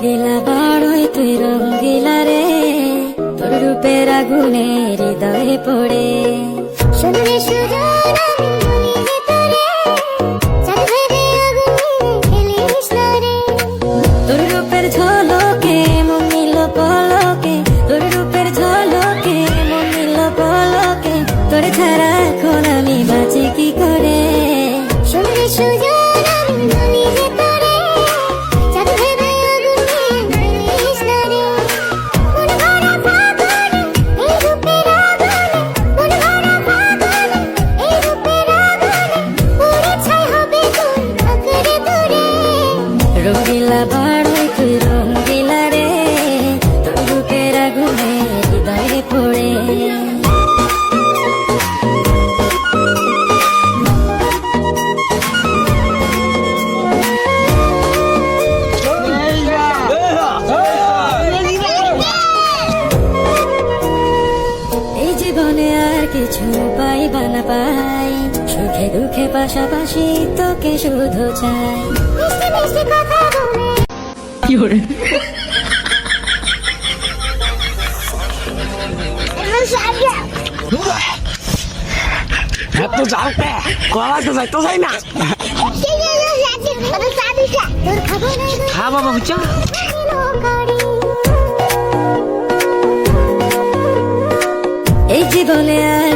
রঙ্গিলা বাড়ই তুই রঙ্গিলা রে, তোর রূপের আগুনে হৃদয়ে পড়ে। শুনলে সুজন আমি বলি যে তোরে, চাঁদ ভেবে আগুনে খেলিস না রে। তোর রূপের ঝলকে মন নিল পলকে, তোর রূপের ঝলকে মন নিল পলকে, তোর ছাড়া এখন আমি বাঁচি কি করে। শুনলে সুজন আমি বলি যে তোরে, চাঁদ ভেবে আগুনে খেলিস না রে। মন ভরা ফাগুনে এই রূপের আগুনে, মন ভরা ফাগুনে এই রূপের আগুনে, পুড়ে ছাই হবে কোন আঁকড়ে ধরে। রঙ্গিলা বাড়ই তুই রঙ্গিলা রে, তোর রূপের আগুনে হৃদয়ে পড়ে। এই জীবনে আর কিছু পাইবা না পাই, সুখে দুঃখে পাশাপাশি তোকে শুধু চাই। মিষ্টি মিষ্টি কথা বলে এত জাল পে কলা তো যাইতো যাই না। হ্যাঁ বাবা বুঝছো। এই জীবনে আর